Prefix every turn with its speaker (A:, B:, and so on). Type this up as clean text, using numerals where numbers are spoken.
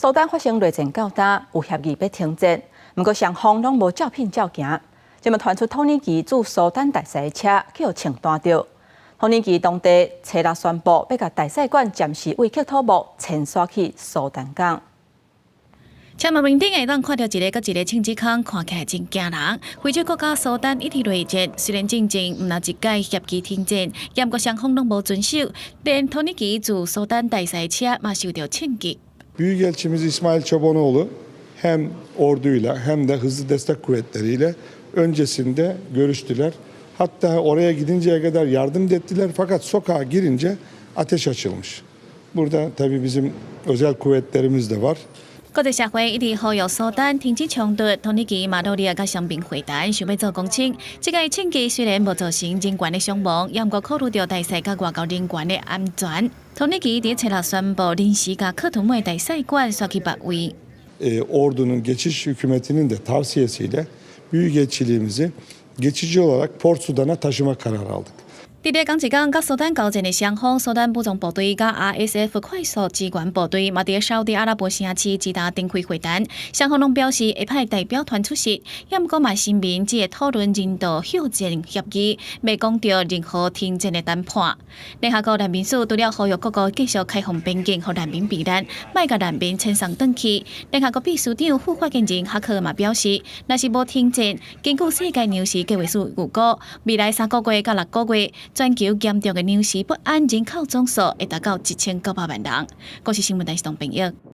A: 苏丹发生内战较大，有协议要停战，不过双方拢无照片照行。今日传出土耳其驻苏丹大使的车叫枪弹着，土耳其当地初六宣布要甲大使馆暂时为克托木迁徙去苏丹港。
B: 车门面顶会当看到一个甲一个枪支孔，看起来真惊人。非洲国家苏丹一直内战，虽然战争毋若一届协议停战，不过双方拢无遵守，连土耳其驻苏丹大使的车嘛受到枪击。
C: Büyükelçimiz İsmail Çobanoğlu hem orduyla hem de hızlı destek kuvvetleriyle öncesinde görüştüler. Hatta oraya gidinceye kadar yardım da ettiler fakat sokağa girince ateş açılmış. Burada tabii bizim özel kuvvetlerimiz de var.
B: 国际社会一直呼吁苏丹停止冲突，土耳其马努里亚甲双边会谈想要做公请。这个枪击虽然无造成人员的伤亡，也毋过考虑到大使甲外交人员的安全，土耳其伫初六宣布临时甲克图木大使馆刷去别位。
C: Ordunun geçiş hükümetinin de tavsiyesiyle büyükelçiliğimizi geçici olarak Port Sudan'a taşıma kararı aldık.
B: 伫咧讲一讲，甲苏丹交战的双方，苏丹武装部队甲 RSF 快速支援部队嘛，伫沙特阿拉伯城市吉达展开会谈，双方拢表示会派代表团出席，也毋过嘛声明只会讨论人道休战协议，未讲到任何停战的谈判。联合国难民署除了呼吁各国继续开放边境，互难民避难，莫甲难民遣送转去。联合国秘书长副发言人哈克嘛表示，若是无停战，根据世界粮食计划署预估，未来3个月到6个月。 全球严重的粮食不安人口总数会达到1900万人。国际新闻台是同朋友。